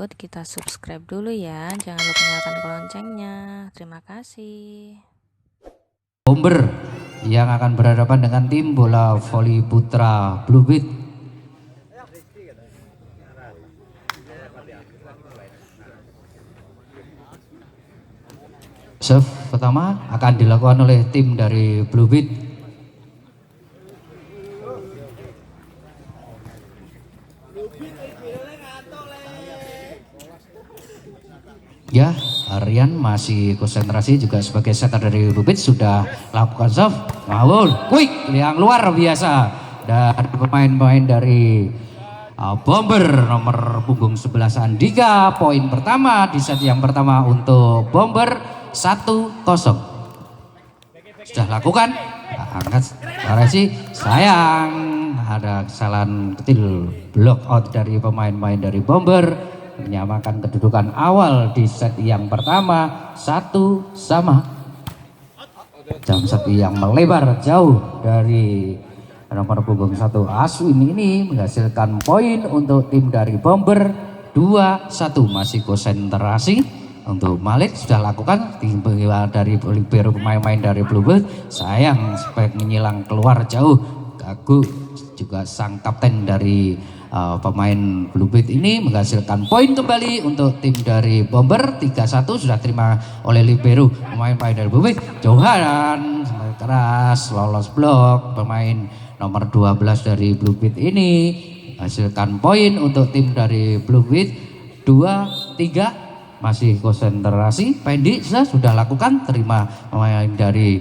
tersebut, kita subscribe dulu ya. Jangan lupa nyalakan loncengnya. Terima kasih. Bomber yang akan berhadapan dengan tim bola voli putra Bluebit. Serve pertama akan dilakukan oleh tim dari Bluebit. Ya, Aryan masih konsentrasi juga sebagai setter dari Bluebit, sudah lakukan serve, maupun quick yang luar biasa dari pemain-pemain dari Bomber nomor punggung 11 Andika. Poin pertama di set yang pertama untuk Bomber 1-0. Sudah lakukan, angkat variasi, sayang ada kesalahan kecil, block out dari pemain-pemain dari Bomber, menyamakan kedudukan awal di set yang pertama 1-1. Jam set yang melebar jauh dari nomor punggung 1 Aswin ini menghasilkan poin untuk tim dari Bomber 2-1. Masih konsentrasi untuk Malik, sudah lakukan tim dari libero pemain-pemain dari Bluebird, sayang spek menyilang keluar jauh. Gagu juga sang kapten dari pemain Bluebit ini menghasilkan poin kembali untuk tim dari Bomber 3-1. Sudah terima oleh libero pemain-pemain dari Bluebit. Johan keras lolos blok, pemain nomor 12 dari Bluebit ini hasilkan poin untuk tim dari Bluebit 2-3. Masih konsentrasi, Pendi sudah lakukan, terima pemain dari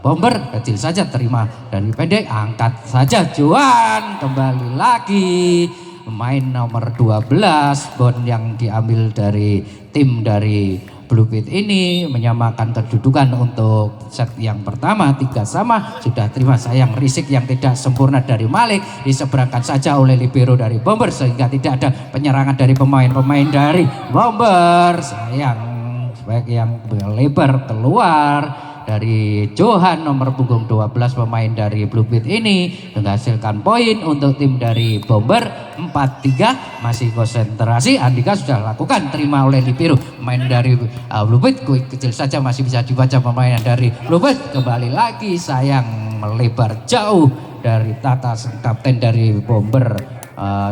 Bomber, kecil saja terima dari pendek, angkat saja Johan, kembali lagi pemain nomor 12 bon yang diambil dari tim dari Bluebit ini menyamakan kedudukan untuk set yang pertama 3-3. Sudah terima, sayang risik yang tidak sempurna dari Malik diseberangkan saja oleh libero dari Bomber sehingga tidak ada penyerangan dari pemain-pemain dari Bomber. Sayang sebaik yang lebar keluar dari Johan nomor punggung 12 pemain dari Bluebit ini menghasilkan poin untuk tim dari Bomber 4-3. Masih konsentrasi, Andika sudah lakukan, terima oleh libero pemain dari Bluebit, kecil saja masih bisa dibaca pemain dari Bluebit. Kembali lagi sayang melebar jauh dari Tata kapten dari Bomber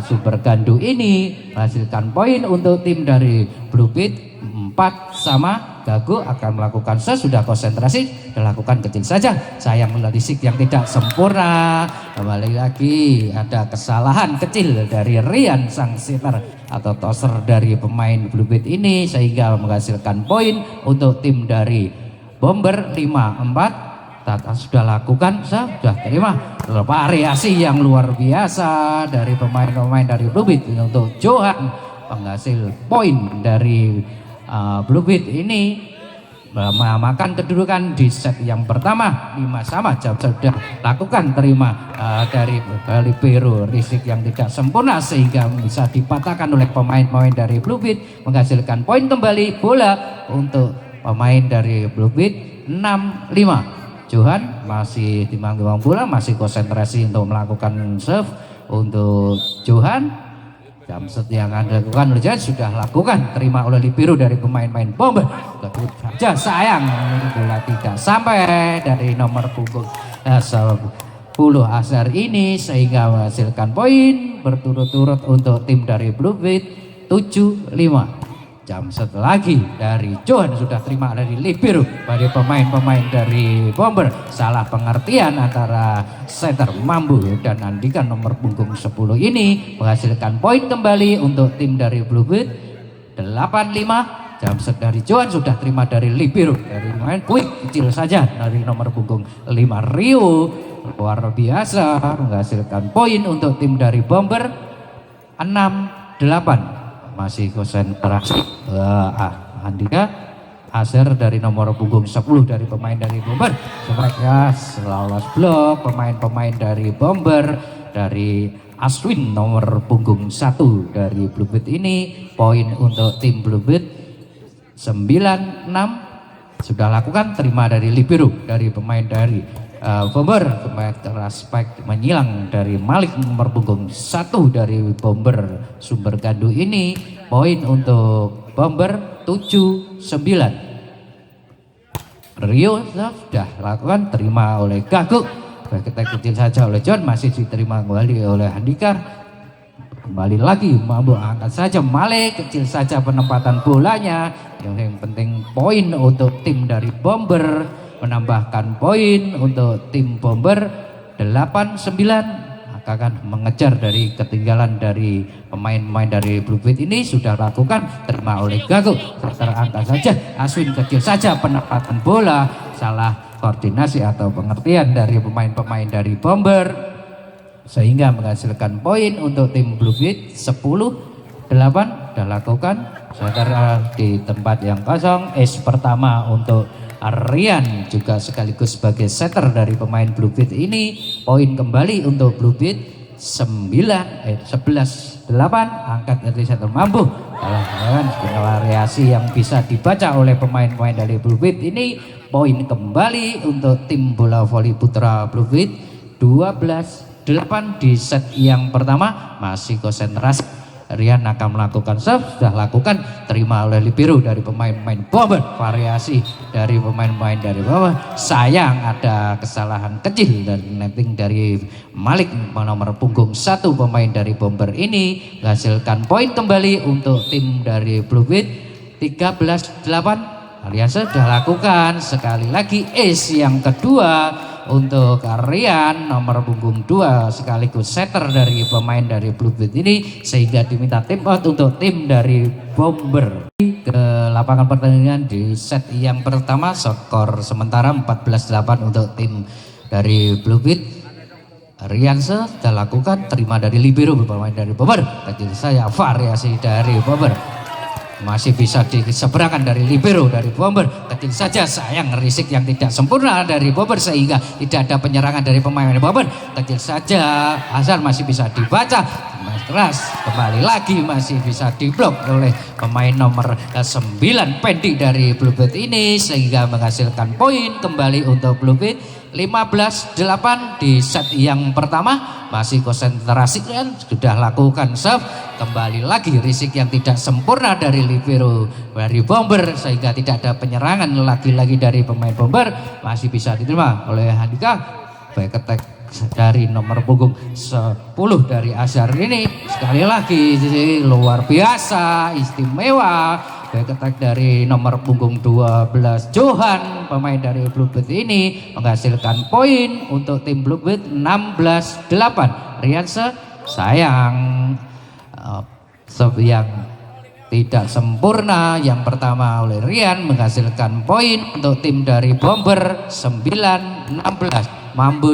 Super Gandu ini menghasilkan poin untuk tim dari Bluebit 4-4. Gago akan melakukan sudah konsentrasi, dilakukan kecil saja, sayang melisik yang tidak sempurna. Kembali lagi ada kesalahan kecil dari Rian sang sitter atau tosser dari pemain Bluebit ini sehingga menghasilkan poin untuk tim dari Bomber 5-4. Tata sudah lakukan, sudah terima variasi yang luar biasa dari pemain-pemain dari Bluebit untuk Johan, penghasil poin dari Bluebit ini menamakan kedudukan di set yang pertama 5-5. Sudah lakukan, terima dari libero risik yang tidak sempurna sehingga bisa dipatahkan oleh pemain-pemain dari Bluebit, menghasilkan poin kembali bola untuk pemain dari Bluebit 6-5. Johan masih timbang-timbang bola, masih konsentrasi untuk melakukan serve untuk Johan. Jam set yang Anda lakukan oleh Johan sudah lakukan, terima oleh libero dari pemain-pemain Bomber. Saja sayang bola tidak sampai dari nomor punggung 10 Asar ini sehingga menghasilkan poin berturut-turut untuk tim dari Bluebit 7-5. Jam set lagi dari Johan sudah terima dari libero dari pemain-pemain dari Bomber. Salah pengertian antara setter Mambu dan Andika nomor punggung 10 ini menghasilkan poin kembali untuk tim dari Bluebit 8-5. Jam set dari Johan sudah terima dari libero dari pemain quick kecil saja dari nomor punggung 5 Rio, luar biasa menghasilkan poin untuk tim dari Bomber 6-8. Masih konsentrasi Andika Aser dari nomor punggung 10 dari pemain dari Bomber, sebaiknya lolos blok pemain-pemain dari Bomber dari Aswin nomor punggung 1 dari Bluebit ini. Poin untuk tim Bluebit 9-6. Sudah lakukan, terima dari libero dari pemain dari Bomber Aspek menyilang dari Malik nomor punggung 1 dari Bomber Sumber Gandu ini. Poin untuk Bomber 7-9. Rio sudah lakukan, terima oleh Gaguk, kita kecil saja oleh John, masih diterima kembali oleh Handikar. Kembali lagi mampu angkat saja Malik, kecil saja penempatan bolanya. Yang penting poin untuk tim dari Bomber, menambahkan poin untuk tim Bomber 8-9. Akan mengejar dari ketinggalan dari pemain-pemain dari Blue Beat ini. Sudah lakukan, terima oleh Gaguk, terangkat saja Aswin, kecil saja penempatan bola, salah koordinasi atau pengertian dari pemain-pemain dari Bomber sehingga menghasilkan poin untuk tim Blue Beat 10-8. Sudah lakukan, saudara di tempat yang kosong. Ace pertama untuk Rian juga sekaligus sebagai setter dari pemain Blue Beat ini. Poin kembali untuk Blue Beat 11-8. Angkat dari setter mampu dalam variasi yang bisa dibaca oleh pemain-pemain dari Blue Beat ini. Poin kembali untuk tim bola voli putra Blue Beat 12-8 di set yang pertama. Masih konsentrasi, Rian akan melakukan serve, sudah lakukan, terima oleh libero dari pemain-pemain Bomber. Variasi dari pemain-pemain dari bawah, sayang ada kesalahan kecil dan netting dari Malik nomor punggung 1 pemain dari Bomber ini. Menghasilkan poin kembali untuk tim dari Blue Beat 13-8. Rian sudah lakukan, sekali lagi ace yang kedua untuk Rian nomor punggung 2 sekaligus setter dari pemain dari Blue Beat ini, sehingga diminta tim out untuk tim dari Bomber. Ke lapangan pertandingan di set yang pertama, skor sementara 14-8 untuk tim dari Blue Beat. Rian sudah lakukan, terima dari libero pemain dari Bomber, kecil saya variasi dari Bomber. Masih bisa diseberangkan dari libero dari Bomber, kecil saja sayang risik yang tidak sempurna dari Bomber sehingga tidak ada penyerangan dari pemain Bomber. Kecil saja asal masih bisa dibaca, keras kembali lagi masih bisa diblok oleh pemain nomor 9 Pendi dari Blue Beat ini, sehingga menghasilkan poin kembali untuk Blue Beat 15-8 di set yang pertama. Masih konsentrasi kan, sudah lakukan serve, kembali lagi risik yang tidak sempurna dari libero dari Bomber sehingga tidak ada penyerangan lagi-lagi dari pemain Bomber. Masih bisa diterima oleh Handika, baik attack dari nomor punggung 10 dari Azhar ini. Sekali lagi luar biasa, istimewa, baik attack dari nomor punggung 12 Johan pemain dari Blue Beat ini, menghasilkan poin untuk tim Blue Beat 16-8. Rian sayang yang tidak sempurna yang pertama oleh Rian, menghasilkan poin untuk tim dari Bomber 9-16. Mambu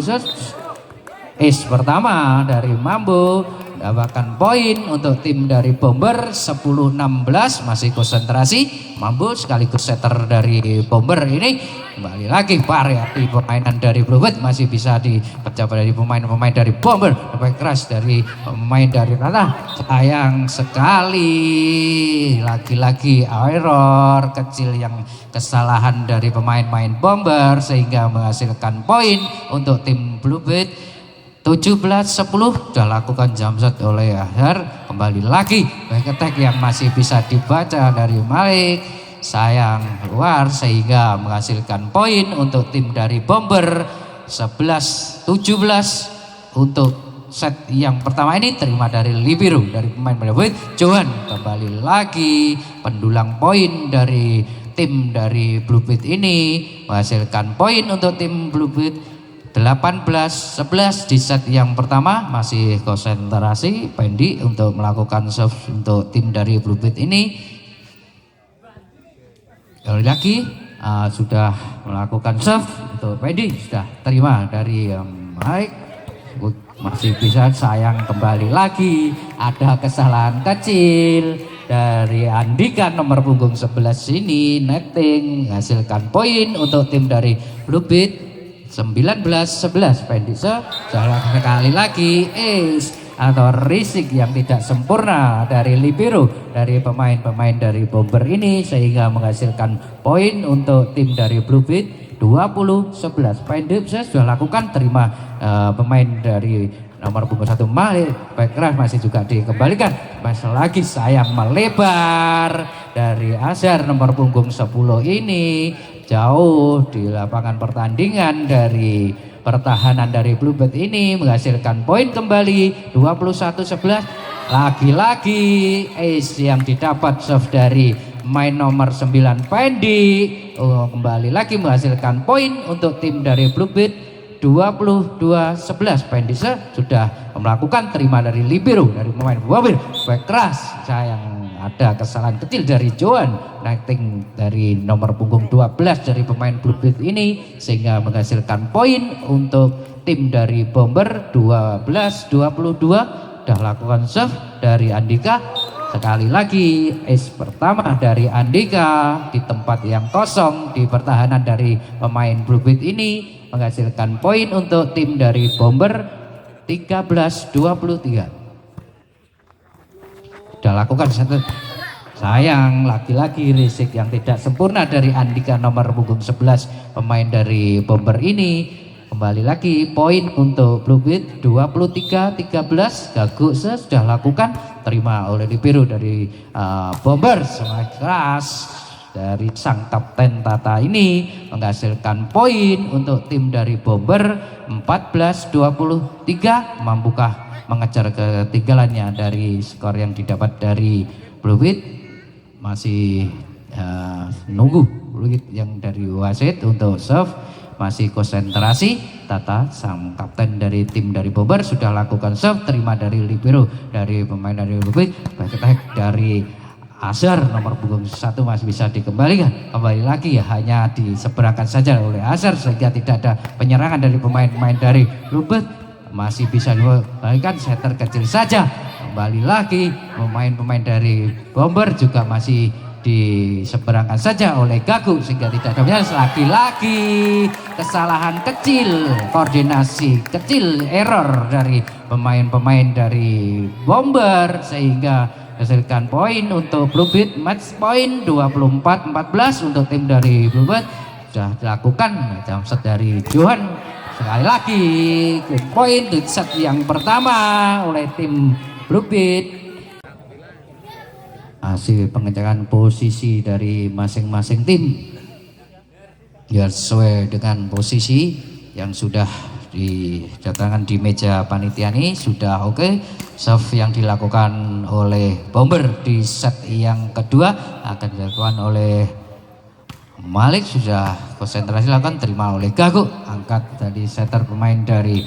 ace pertama dari Mambu mendapatkan poin untuk tim dari Bomber 10-16. Masih konsentrasi, Mambu sekaligus setter dari Bomber ini. Kembali lagi variasi permainan dari Blue Beat masih bisa dipecah dari pemain-pemain dari Bomber. Lebih keras dari pemain dari Rata. Sayang sekali, lagi-lagi error kecil yang kesalahan dari pemain-pemain Bomber sehingga menghasilkan poin untuk tim Blue Beat 17-10. Sudah lakukan jump shot oleh Azhar. Kembali lagi back attack yang masih bisa dibaca dari Malik, sayang keluar sehingga menghasilkan poin untuk tim dari Bomber 11-17 untuk set yang pertama ini. Terima dari libero dari pemain Blue Beat Johan. Kembali lagi pendulang poin dari tim dari Blue Beat ini, menghasilkan poin untuk tim Blue Beat 18-11 di set yang pertama. Masih konsentrasi Pendi untuk melakukan serve untuk tim dari Blue Beat ini. Kali lagi sudah melakukan serve untuk Pendi, sudah terima dari Mike. Masih bisa, sayang kembali lagi ada kesalahan kecil dari Andika nomor punggung 11 ini. Netting menghasilkan poin untuk tim dari Blue Beat 19-11. Pendi sekali lagi ace atau risik yang tidak sempurna dari libero dari pemain-pemain dari Bomber ini, sehingga menghasilkan poin untuk tim dari Blue Beat 20-11. Poin saya sudah lakukan, terima pemain dari nomor punggung 1 Malik. Baik keras masih juga dikembalikan. Masih lagi sayang melebar dari Azhar nomor punggung 10 ini. Jauh di lapangan pertandingan dari pertahanan dari Bluebird ini menghasilkan poin kembali 21-11. Lagi-lagi ace yang didapat serve dari main nomor 9 Pendi. Kembali lagi menghasilkan poin untuk tim dari Bluebird 22-11. Pendi sudah melakukan terima dari libero dari pemain Bomber. Baik keras, sayang ada kesalahan kecil dari Johan Lighting dari nomor punggung 12 dari pemain Bluebird ini sehingga menghasilkan poin untuk tim dari Bomber 12-22. Sudah lakukan serve dari Andika. Sekali lagi ace pertama dari Andika di tempat yang kosong di pertahanan dari pemain Bluebird ini menghasilkan poin untuk tim dari Bomber 13-23. Sudah lakukan satu. Sayang lagi-lagi risik yang tidak sempurna dari Andika nomor punggung 11 pemain dari Bomber ini. Kembali lagi poin untuk Bluebird 23-13. Gaguk sudah lakukan, terima oleh libero dari Bomber. Semakin keras dari sang kapten Tata ini menghasilkan poin untuk tim dari Bomber 14-23. Mampukah mengejar ketinggalannya dari skor yang didapat dari Bluebird? Masih nunggu Bluebird yang dari wasit untuk serve. Masih konsentrasi. Tata sang kapten dari tim dari Bomber sudah lakukan serve, terima dari libero dari pemain dari Bluebird. Back attack dari Azhar nomor punggung 1 masih bisa dikembalikan. Kembali lagi ya, hanya diseberangkan saja oleh Azhar sehingga tidak ada penyerangan dari pemain-pemain dari Bluebird. Masih bisa dikembalikan, setter kecil saja. Kembali lagi pemain-pemain dari Bomber juga masih diseberangkan saja oleh Gagu sehingga tidak ada penyerangan. Lagi-lagi kesalahan kecil, koordinasi kecil, error dari pemain-pemain dari Bomber sehingga hasilkan poin untuk Bluebird. Match point 24-14 untuk tim dari Bluebird. Sudah dilakukan jump set dari Johan. Sekali lagi poin di set yang pertama oleh tim Bluebird. Hasil pengecekan posisi dari masing-masing tim ya sesuai dengan posisi yang sudah didatangkan di meja panitia ini sudah oke. Serve yang dilakukan oleh Bomber di set yang kedua akan dilakukan oleh Malik, sudah konsentrasi lakukan, terima oleh Gago. Angkat tadi setter pemain dari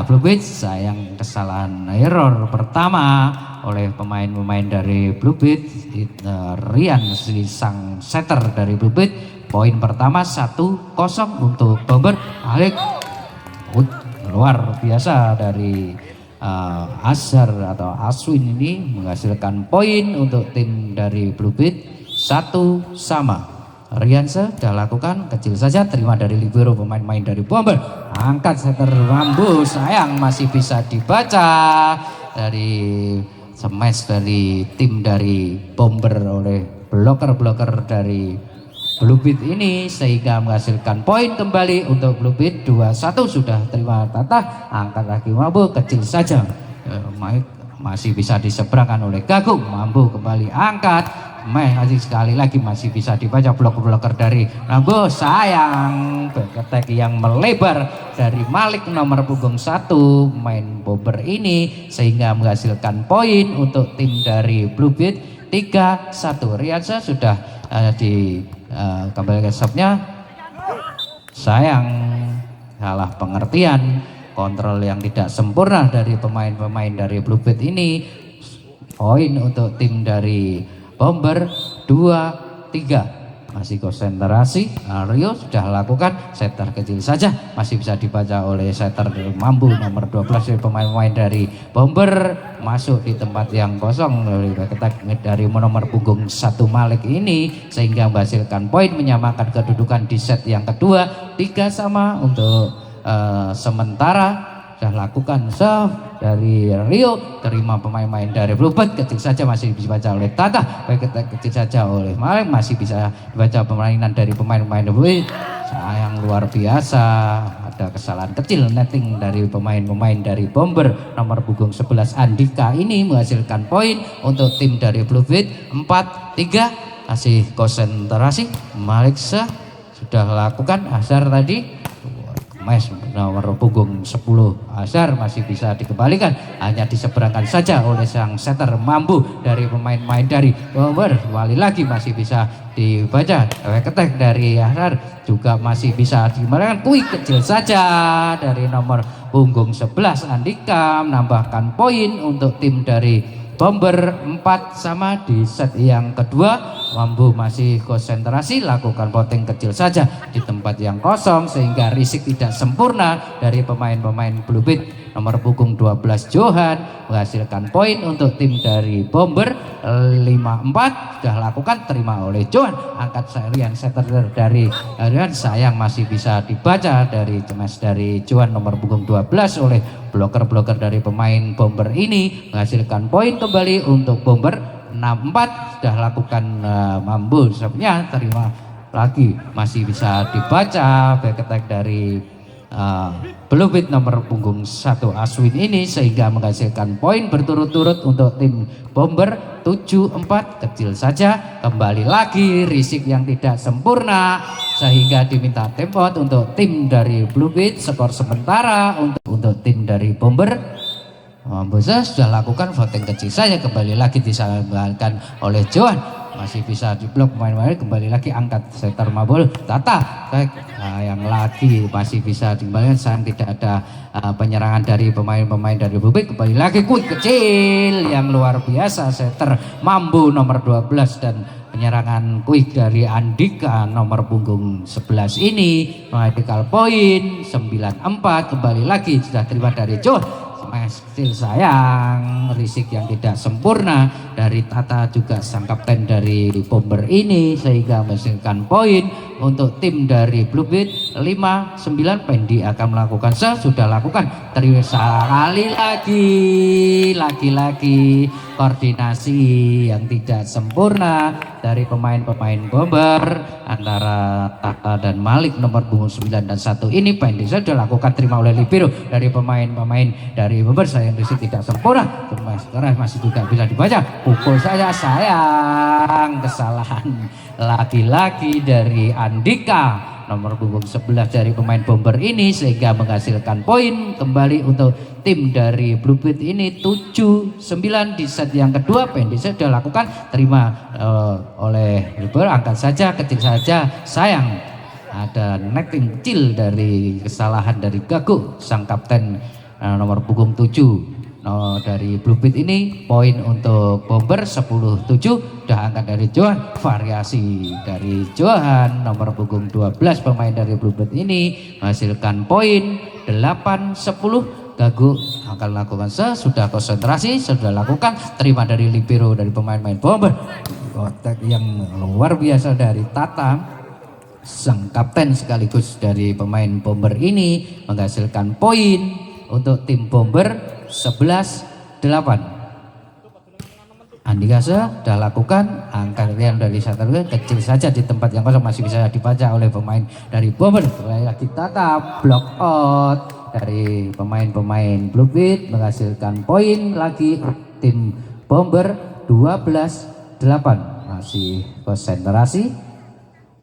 Bluebird. Sayang kesalahan error pertama oleh pemain-pemain dari Bluebird. Rian sang setter dari Bluebird. Poin pertama 1-0 untuk Bomber. Malik luar biasa dari Azhar atau Aswin ini menghasilkan poin untuk tim dari Bluebird 1-1. Riansa sudah lakukan kecil saja, terima dari libero pemain-pemain dari Bomber. Angkat setter Rambo, sayang masih bisa dibaca dari smash dari tim dari Bomber oleh bloker-bloker dari Bluebird ini sehingga menghasilkan poin kembali untuk Bluebird 2-1. Sudah terima Tata, angkat lagi Mambu, kecil saja. Masih bisa diseberangkan oleh Gagung. Mambu kembali angkat. Sekali lagi masih bisa dibaca blok-bloker dari Rambo. Sayang back attack yang melebar dari Malik nomor punggung 1 main Bomber ini sehingga menghasilkan poin untuk tim dari Bluebird 3-1. Riansa sudah di kembali ke shopnya. Sayang salah pengertian, kontrol yang tidak sempurna dari pemain-pemain dari Bluebird ini. Poin untuk tim dari Bomber 2-3. Masih konsentrasi. Rio sudah lakukan setter kecil saja, masih bisa dibaca oleh setter Mambu nomor 12 dari pemain-pemain dari Bomber. Masuk di tempat yang kosong dari nomor punggung 1 Malik ini sehingga menghasilkan poin, menyamakan kedudukan di set yang kedua 3-3 untuk sementara. sudah lakukan serve dari Rio, terima pemain-pemain dari Bluebird, kecil saja masih dibaca oleh Tata, baik kecil saja oleh Malik, masih bisa dibaca permainan dari pemain-pemain Bluebird. Sayang luar biasa, ada kesalahan kecil netting dari pemain-pemain dari Bomber nomor punggung 11 Andika ini menghasilkan poin untuk tim dari Bluebird 4-3. Masih konsentrasi, Malik sudah lakukan Azhar tadi. Mes nomor punggung 10 Azhar masih bisa dikembalikan, hanya diseberangkan saja oleh sang setter mampu dari pemain-pemain dari Bomber. Kembali lagi masih bisa dibaca, ketek dari Azhar juga masih bisa dikembalikan. Quick kecil saja dari nomor punggung 11 Andika menambahkan poin untuk tim dari Bomber 4 sama di set yang kedua. Mampu masih konsentrasi, lakukan poteng kecil saja di tempat yang kosong sehingga risik tidak sempurna dari pemain-pemain Bluebird. Nomor punggung 12 Johan menghasilkan poin untuk tim dari Bomber 5-4. Sudah lakukan, terima oleh Johan, angkat serian setter dari Arian. Sayang masih bisa dibaca dari cemas dari Johan nomor punggung 12 oleh bloker-bloker dari pemain Bomber ini, menghasilkan poin kembali untuk Bomber 6-4. Sudah lakukan mampu sebenarnya, terima lagi masih bisa dibaca back attack dari Bluebird nomor punggung 1 Aswin ini sehingga menghasilkan poin berturut-turut untuk tim Bomber 7-4. Kecil saja, kembali lagi risik yang tidak sempurna sehingga diminta tempo untuk tim dari Bluebird. Skor sementara untuk tim dari Bomber. Bosa sudah lakukan voting kecil saja, kembali lagi disalahkan oleh Johan, masih bisa diblok pemain-pemain. Kembali lagi angkat setter Mabul Tata, yang lagi masih bisa dikembalikan. Sayang tidak ada penyerangan dari pemain-pemain dari Bluebird. Kembali lagi quick kecil yang luar biasa setter Mambu nomor 12 dan penyerangan quick dari Andika nomor punggung 11 ini menghasilkan poin 9-4. Kembali lagi sudah terima dari Johan. Kecil sayang, risik yang tidak sempurna dari Tata juga sang kapten dari Bomber ini sehingga menghasilkan poin untuk tim dari Bluebird 5-9. Pendi akan melakukan sudah lakukan, terima sekali lagi koordinasi yang tidak sempurna dari pemain-pemain Bomber antara Tata dan Malik nomor punggung 9 dan 1 ini. Pendi sudah lakukan, terima oleh Libero dari pemain-pemain dari Bomber. Sayang risik tidak sempurna, keras masih juga bisa dibaca, pukul saja. Sayang kesalahan lagi-lagi dari Andika nomor punggung 11 dari pemain Bomber ini sehingga menghasilkan poin kembali untuk tim dari Bluebird ini 7-9 di set yang kedua. Pendi sudah lakukan, terima oleh Libero, angkat saja kecil saja. Sayang ada netting kecil dari kesalahan dari Gago sang kapten nomor punggung 7 dari Bluebird ini. Poin untuk Bomber 10-7. Sudah angkat dari Johan, variasi dari Johan nomor punggung 12 pemain dari Bluebird ini menghasilkan poin 8-10. Gago akan lakukan sudah konsentrasi, sudah lakukan, terima dari Libero dari pemain-pemain Bomber. Kotak yang luar biasa dari Tata sang kapten sekaligus dari pemain Bomber ini menghasilkan poin untuk tim Bomber 11-8. Andika sudah lakukan, angka yang dari satu kecil saja di tempat yang kosong, masih bisa dibaca oleh pemain dari Bomber. Kembali lagi Tata, block out dari pemain-pemain Bluebird menghasilkan poin lagi tim Bomber 12-8. Masih konsentrasi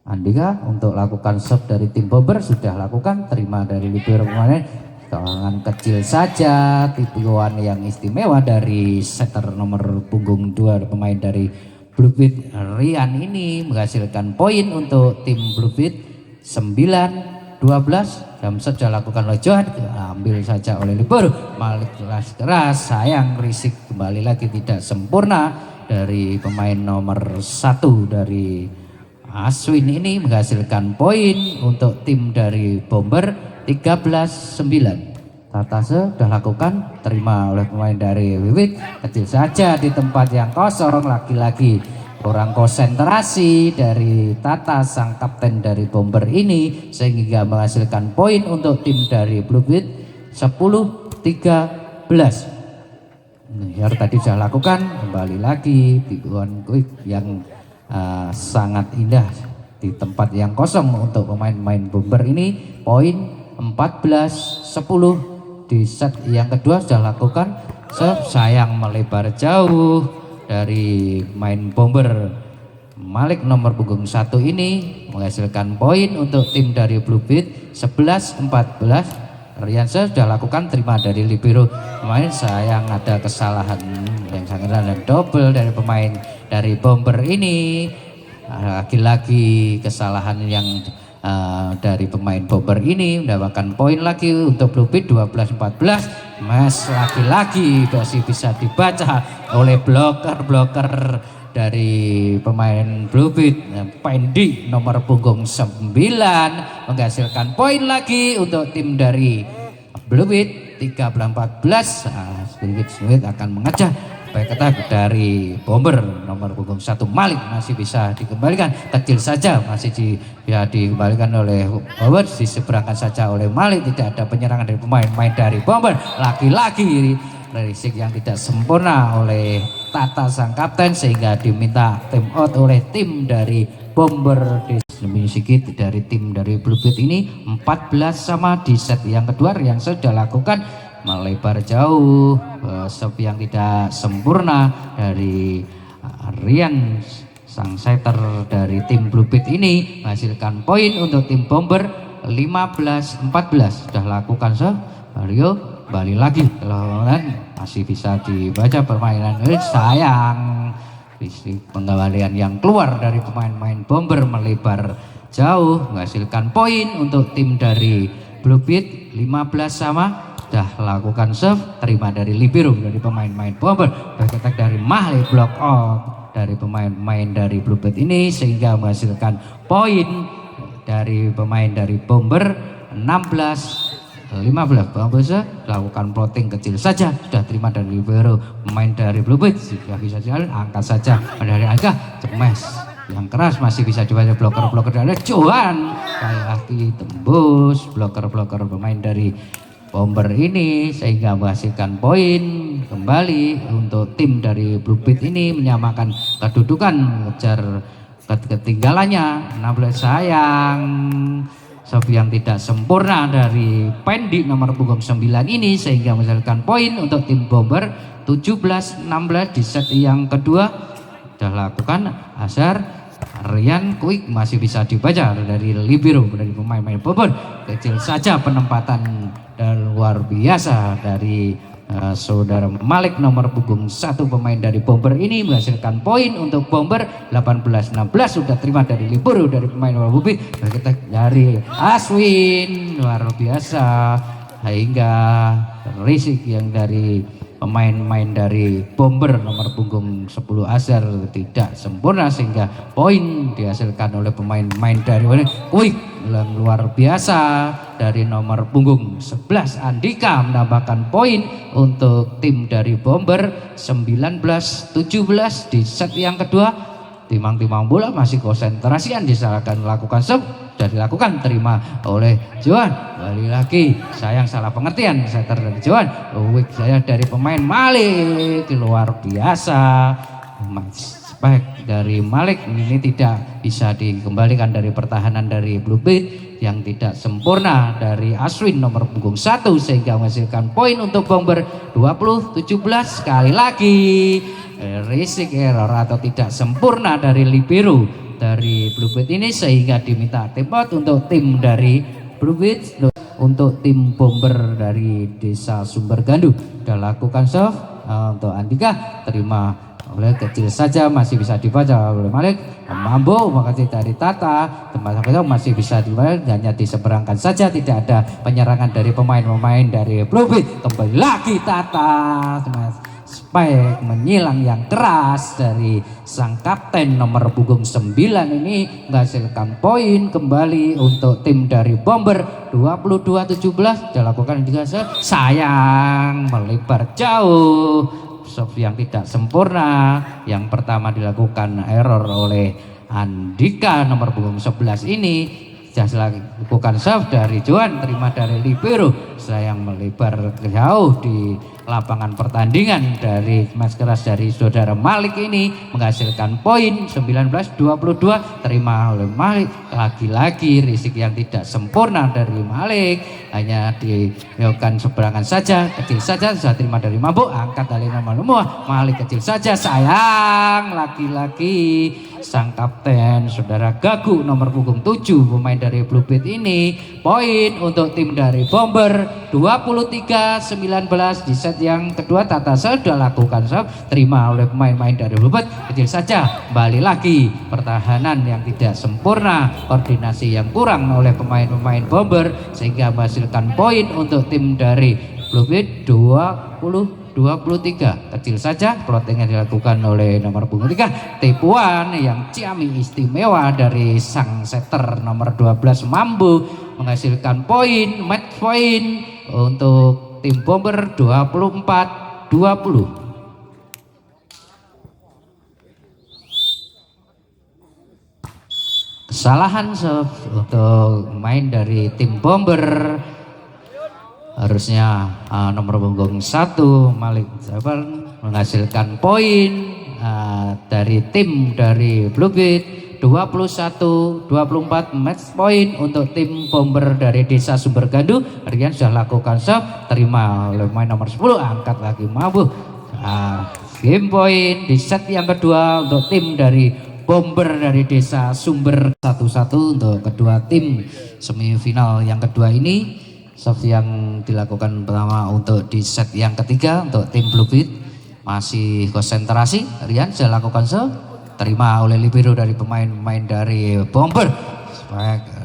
Andika untuk lakukan serve dari tim Bomber, sudah lakukan, terima dari Libero pemain. Tangan kecil saja, tipuan yang istimewa dari setter nomor punggung 2 pemain dari Bluebird Rian ini menghasilkan poin untuk tim Bluebird 9-12. Jam sudah lakukan oleh Johan, ambil saja oleh Libero. Malik keras, sayang risik kembali lagi tidak sempurna dari pemain nomor 1 dari Aswin ini menghasilkan poin untuk tim dari Bomber 13-9. Tata sudah lakukan, terima oleh pemain dari Wiwit, kecil saja di tempat yang kosong. Lagi-lagi kurang konsentrasi dari Tata sang kapten dari Bomber ini sehingga menghasilkan poin untuk tim dari Bluebird 10-13. Yang tadi sudah lakukan, kembali lagi tipuan quick yang sangat indah di tempat yang kosong untuk pemain-pemain Bomber ini. Poin 14-10 di set yang kedua sudah lakukan. Sayang melebar jauh dari main Bomber Malik nomor punggung 1 ini, menghasilkan poin untuk tim dari Blue Beat 11-14. Riansa sudah lakukan, terima dari libero pemain. Sayang ada kesalahan yang sangat dan double dari pemain dari Bomber ini. Lagi-lagi kesalahan yang dari pemain Bomber ini mendapatkan poin lagi untuk Blue Beat 12-14. Mas lagi-lagi masih bisa dibaca oleh bloker dari pemain Blue Beat. Pendi nomor punggung 9 menghasilkan poin lagi untuk tim dari Blue Beat 13-14. Sedikit akan mengajak baik ketat dari Bomber nomor punggung 1 Malik, masih bisa dikembalikan, kecil saja masih bisa dikembalikan oleh Bomber, diseberangkan saja oleh Malik. Tidak ada penyerangan dari pemain-pemain dari Bomber. Lagi-lagi risik yang tidak sempurna oleh Tata sang kapten sehingga diminta time out oleh tim dari Bomber. Lebih sedikit dari tim dari Blue Beat ini 14 sama di set yang kedua yang sudah lakukan, melebar jauh. Serve yang tidak sempurna dari Rian sang setter dari tim Blue Beat ini menghasilkan poin untuk tim Bomber 15-14. Sudah lakukan serve, Mario kembali lagi, masih bisa dibaca permainan. Sayang penggalian yang keluar dari pemain-pemain Bomber melebar jauh, menghasilkan poin untuk tim dari Blue Beat 15 sama. Sudah lakukan serve, terima dari libero dari pemain-pemain Bomber. Back attack dari Mahli, block out dari pemain-pemain dari Blue Beat ini sehingga menghasilkan poin dari pemain dari Bomber 16-15. Bomber lakukan plotting kecil saja, sudah terima dari libero pemain dari Blue Beat. Sudah bisa jalan, angkat saja dari angka cemes yang keras, masih bisa dibaca bloker dari Johan. Kali tembus bloker pemain dari Bomber ini sehingga menghasilkan poin kembali untuk tim dari Blue Beat ini, menyamakan kedudukan, mengejar ketinggalannya 16. Sayang serve yang tidak sempurna dari Pendi nomor punggung 9 ini sehingga menghasilkan poin untuk tim Bomber 17-16 di set yang kedua. Sudah lakukan Azhar Rian quick, masih bisa dibaca dari libero dari pemain-pemain Bomber. Kecil saja penempatan dan luar biasa dari saudara Malik nomor punggung 1 pemain dari Bomber ini menghasilkan poin untuk Bomber 18-16. Sudah terima dari libero dari pemain Wabubi. Kita dari Aswin, luar biasa, hingga risik yang dari pemain-pemain dari Bomber nomor punggung 10 Azhar tidak sempurna sehingga poin dihasilkan oleh pemain-pemain dari Wih yang luar biasa dari nomor punggung 11 Andika menambahkan poin untuk tim dari Bomber 19-17 di set yang kedua. Timang-timang bola masih konsentrasian, disalahkan lakukan sudah dilakukan, terima oleh Johan. Kembali lagi, sayang salah pengertian setter dari Johan. Weak saya dari pemain Malik, luar biasa. Spike dari Malik ini tidak bisa dikembalikan dari pertahanan dari Blue Beat yang tidak sempurna dari Aswin nomor punggung 1 sehingga menghasilkan poin untuk Bomber 20-17. Sekali lagi risik error atau tidak sempurna dari libero dari Blue Beat ini sehingga diminta time out untuk tim dari Blue Beat. Untuk tim Bomber dari Desa Sumbergandu sudah lakukan serve untuk Andika, terima oleh kecil saja, masih bisa dibaca oleh Malik. Mambo makasih dari Tata, tempat masih bisa dibaca, hanya diseberangkan saja, tidak ada penyerangan dari pemain-pemain dari Blue Beat. Kembali lagi Tata, Spike menyilang yang keras dari sang kapten nomor punggung 9 ini menghasilkan poin kembali untuk tim dari Bomber 22-17. Dilakukan juga sayang melebar jauh, serve yang tidak sempurna. Yang pertama dilakukan error oleh Andika nomor punggung 11 ini. sudah lakukan serve dari Johan, terima dari libero sayang melebar jauh di lapangan pertandingan. Dari match keras dari saudara Malik ini menghasilkan poin 19-22, terima oleh Malik. Lagi-lagi risik yang tidak sempurna dari Malik, hanya dilakukan seberangan saja, kecil saja. Sudah terima dari Mambo, angkat dari nomor Malik, kecil saja, sayang. Lagi-lagi sang kapten saudara Gagu nomor punggung 7 pemain dari Blue Beat ini, poin untuk tim dari Bomber 23-19. Di set yang kedua Tata sudah lakukan serve, terima oleh pemain-pemain dari Blue Beat, kecil saja. Kembali lagi pertahanan yang tidak sempurna, koordinasi yang kurang oleh pemain-pemain Bomber sehingga menghasilkan poin untuk tim dari Blue Beat 20-23. Kecil saja, plotting yang dilakukan oleh nomor punggung 3, tipuan yang ciami istimewa dari sang setter nomor 12 Mambu menghasilkan poin, match point untuk tim Bomber 24-20. Kesalahan untuk main dari tim Bomber, harusnya nomor punggung 1 Malik Jabar menghasilkan poin dari tim dari Blue Beat 21-24, match point untuk tim Bomber dari Desa Sumbergandu. Rian sudah lakukan serve, terima oleh pemain nomor 10, angkat lagi Mabu. Game point di set yang kedua untuk tim dari Bomber dari Desa Sumber 1-1 untuk kedua tim semifinal yang kedua ini. Serve yang dilakukan pertama untuk di set yang ketiga untuk tim Blue Beat masih konsentrasi. Rian sudah lakukan serve, terima oleh libero dari pemain-pemain dari Bomber.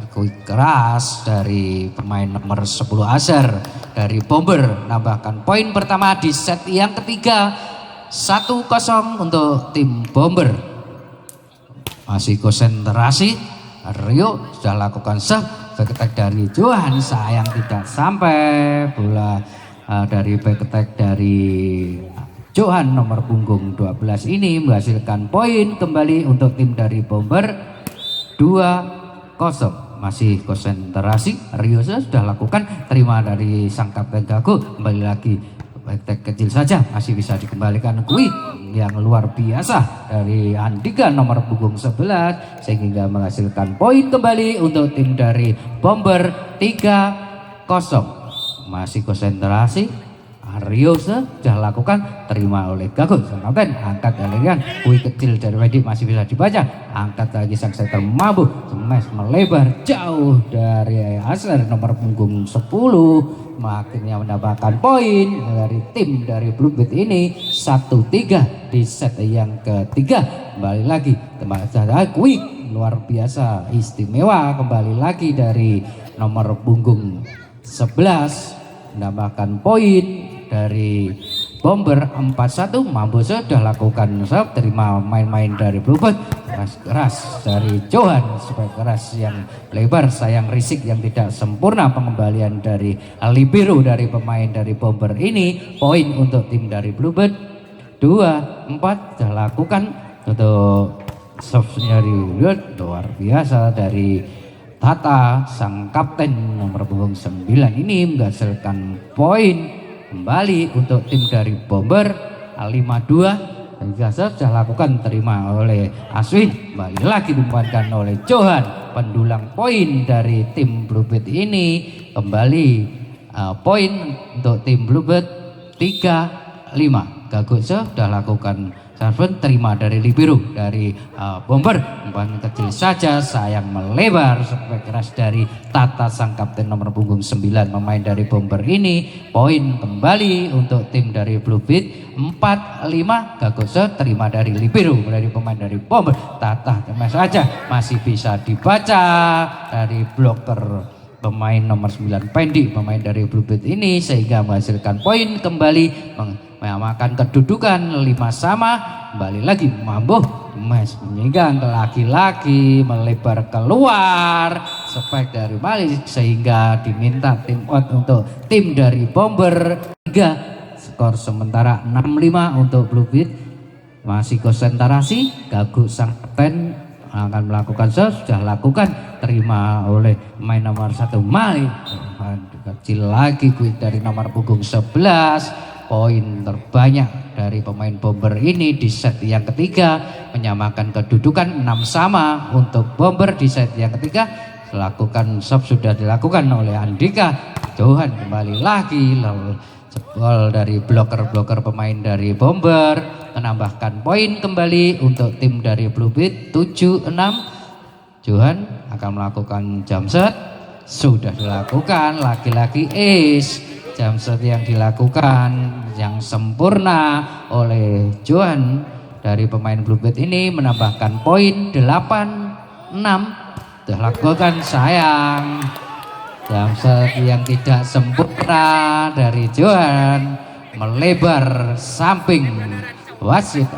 Quick keras dari pemain nomor 10 Azhar dari Bomber nambahkan poin pertama di set yang ketiga, 1-0 untuk tim Bomber. Masih konsentrasi, Rio sudah lakukan serve, back attack dari Johan sayang tidak sampai. Bola dari back attack dari Johan nomor punggung 12 ini menghasilkan poin kembali untuk tim dari Bomber 2-0. Masih konsentrasi, Rio sudah lakukan, terima dari sang kapten Gago, kembali lagi back kecil saja, masih bisa dikembalikan. Quick yang luar biasa dari Andika nomor punggung 11 sehingga menghasilkan poin kembali untuk tim dari Bomber 3-0. Masih konsentrasi, Rio sudah lakukan, terima oleh Gago sang kapten, angkat elegan. Quick kecil dari Wedi masih bisa dibaca, angkat lagi sang setter Mabu, smash melebar jauh dari Azhar nomor punggung 10. Akhirnya mendapatkan poin dari tim dari Blue Beat ini 1-3 di set yang ketiga. Kembali lagi Quick luar biasa istimewa, kembali lagi dari nomor punggung 11 mendapatkan poin dari Bomber 4-1. Mambo sudah lakukan serve, terima main-main dari Blue Beat, keras dari Johan, supaya keras yang lebar, sayang risik yang tidak sempurna pengembalian dari libero dari pemain dari Bomber ini. Poin untuk tim dari Blue Beat 2-4 sudah lakukan untuk serve dari luar biasa dari Tata sang kapten nomor punggung 9 ini menghasilkan poin kembali untuk tim dari Bomber 5-2. Dan sudah lakukan, terima oleh Aswin, kembali lagi dimanfaatkan oleh Johan. Pendulang poin dari tim Blue Beat ini kembali poin untuk tim Blue Beat 3-5. Gago sudah lakukan serve, terima dari libero dari Bomber, umpan kecil saja sayang melebar, sampai keras dari Tata sang kapten nomor punggung 9 pemain dari Bomber ini. Poin kembali untuk tim dari Blue Beat 4-5. Gago terima dari libero dari pemain dari Bomber. Tata saja masih bisa dibaca dari bloker pemain nomor 9 Pendi pemain dari Blue Beat ini sehingga menghasilkan poin kembali, menyamakan kedudukan 5-5. Kembali lagi Mambo Mas menyinggang lagi-lagi melebar keluar spike dari Malik sehingga diminta tim out untuk tim dari Bomber 3. Skor sementara 6-5 untuk Blue Beat. Masih konsentrasi, Gago sang kapten akan melakukan sudah lakukan, terima oleh pemain nomor 1 Malik. Kecil lagi quick dari nomor punggung 11. Poin terbanyak dari pemain Bomber ini di set yang ketiga, menyamakan kedudukan 6 sama untuk Bomber di set yang ketiga. Lakukan sub sudah dilakukan oleh Andika. Johan kembali lagi jebol dari bloker pemain dari Bomber, menambahkan poin kembali untuk tim dari Blue Beat 7-6. Johan akan melakukan jump shot, sudah dilakukan lagi-lagi ace. Jump shot yang dilakukan yang sempurna oleh Johan dari pemain Blue Beat ini menambahkan poin 8-6. Sudah lakukan sayang. Jump shot yang tidak sempurna dari Johan melebar samping wasit,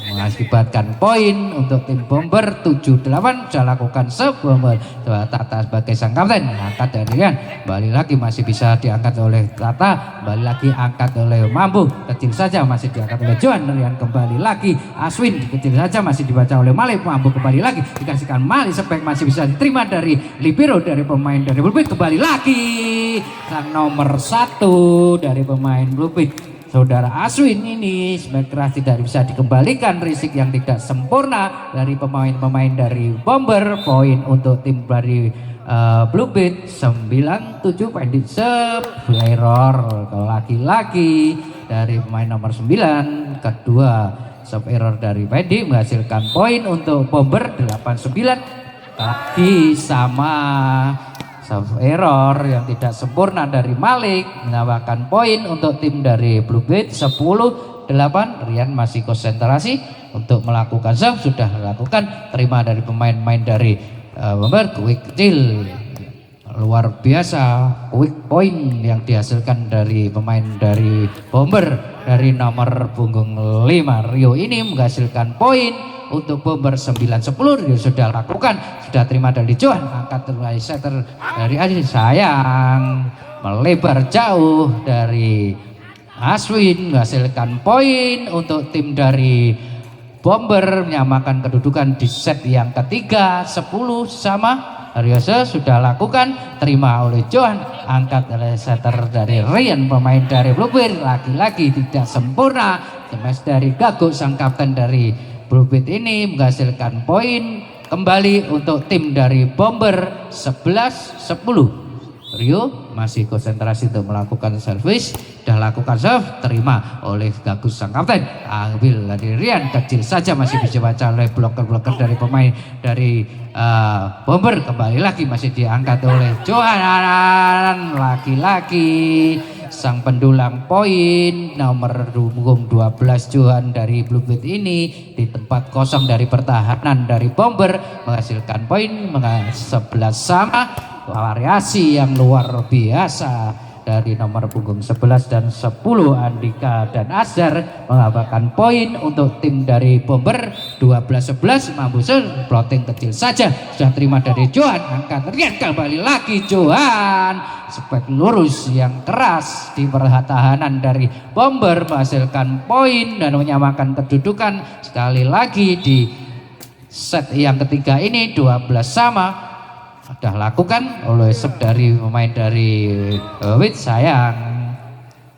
mengakibatkan poin untuk tim Bomber 7-8. Sudah lakukan sub. Bomber Tata sebagai sang kapten, angkat dari Rian, kembali lagi masih bisa diangkat oleh Tata, kembali lagi angkat oleh Mambu, kecil saja masih diangkat oleh Johan. Rian kembali lagi, Aswin kecil saja masih dibaca oleh Malik. Mambu kembali lagi dikasihkan Malik, spek masih bisa diterima dari libero dari pemain dari Blue Beat. Kembali lagi sang nomor 1 dari pemain Blue Beat, saudara Aswin ini smack keras tidak bisa dikembalikan, risik yang tidak sempurna dari pemain-pemain dari Bomber. Poin untuk tim dari Blue Beat 9-7. Pendek sub error lagi-lagi dari pemain nomor 9. Kedua sub error dari Pendek menghasilkan poin untuk Bomber 8-9. Lagi sama sub error yang tidak sempurna dari Malik, menambahkan poin untuk tim dari Blue Beat 10-8. Rian masih konsentrasi untuk melakukan sub, sudah dilakukan, terima dari pemain-pemain dari Bomber. Quick kecil luar biasa, quick point yang dihasilkan dari pemain dari Bomber dari nomor punggung 5 Rio ini menghasilkan poin untuk Bomber 9-10. Rio sudah lakukan, sudah terima dari Johan, angkat dari setter dari Adi, sayang melebar jauh dari Aswin, menghasilkan poin untuk tim dari Bomber, menyamakan kedudukan di set yang ketiga 10 sama. Riose sudah lakukan, terima oleh Johan, angkat oleh setter dari Rian, pemain dari Blue Beat. Lagi-lagi tidak sempurna, smash dari Gago sang kapten dari Blue Beat ini menghasilkan poin kembali untuk tim dari Bomber 11-10. Rio masih konsentrasi untuk melakukan servis, sudah lakukan serve, terima oleh Gagus sang kapten, ambil dari Rian, kecil saja masih bisa baca oleh bloker-bloker dari pemain dari Bomber. Kembali lagi masih diangkat oleh Johan, laki-laki sang pendulang poin nomor punggung 12 Johan dari Blue Beat ini di tempat kosong dari pertahanan dari Bomber menghasilkan poin 11 sama. Variasi yang luar biasa dari nomor punggung 11 dan 10 Andika dan Azhar mengabarkan poin untuk tim dari Bomber 12-11. Mambusul plotting kecil saja sudah terima dari Johan, angkat Rian, kembali lagi Johan, spek lurus yang keras di pertahanan dari Bomber menghasilkan poin dan menyamakan kedudukan sekali lagi di set yang ketiga ini 12 sama. Sudah lakukan oleh sub dari pemain dari Wit, sayang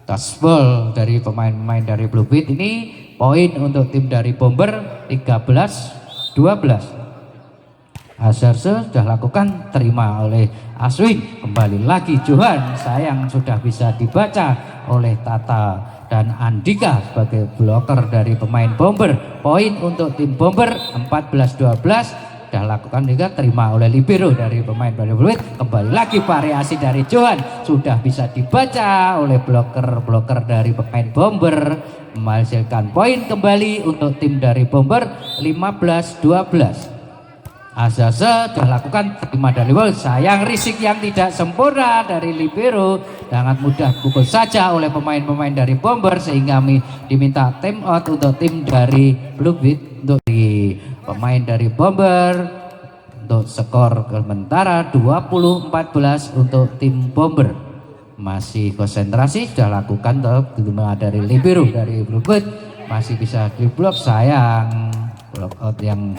touchball dari pemain-pemain dari Blue Beat ini. Poin untuk tim dari Bomber 13-12. Azhar sudah lakukan, terima oleh Aswin, kembali lagi Johan, sayang sudah bisa dibaca oleh Tata dan Andika sebagai bloker dari pemain Bomber. Poin untuk tim Bomber 14-12. Sudah lakukan juga, terima oleh libero dari pemain dari Blue Beat. Kembali lagi variasi dari Johan, sudah bisa dibaca oleh bloker dari pemain Bomber, menghasilkan poin kembali untuk tim dari Bomber 15-12. Azasa sudah lakukan, terima dari Wall, sayang risik yang tidak sempurna dari libero, sangat mudah pukul saja oleh pemain-pemain dari Bomber sehingga diminta time out untuk tim dari Blue Beat. Untuk di pemain dari Bomber untuk skor sementara 20-14 untuk tim Bomber. Masih konsentrasi, sudah lakukan dari libero dari Blue Beat, masih bisa di blok, sayang block out yang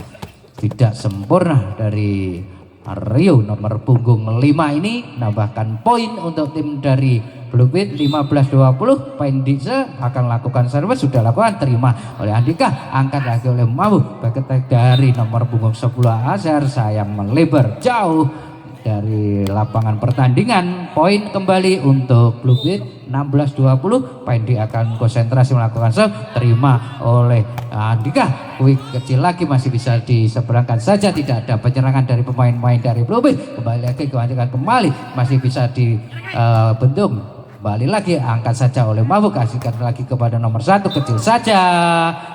tidak sempurna dari Rio nomor punggung 5 ini menambahkan poin untuk tim dari Bluebit 15-20. Poin Dise akan lakukan servis, sudah lakukan, terima oleh Andika, angkat lagi oleh Mabu. Back attack dari nomor punggung 10 Azhar, sayang melebar jauh dari lapangan pertandingan. Poin kembali untuk Bluebit 16-20. Pendi akan konsentrasi melakukan serve, terima oleh Andika. Quick kecil lagi, masih bisa diseberangkan saja, tidak ada penyerangan dari pemain-pemain dari Bluebit. Kembali lagi ke Andika, kembali masih bisa dibendung. Kembali lagi, angkat saja oleh Mabuk, kasihkan lagi kepada nomor 1, kecil saja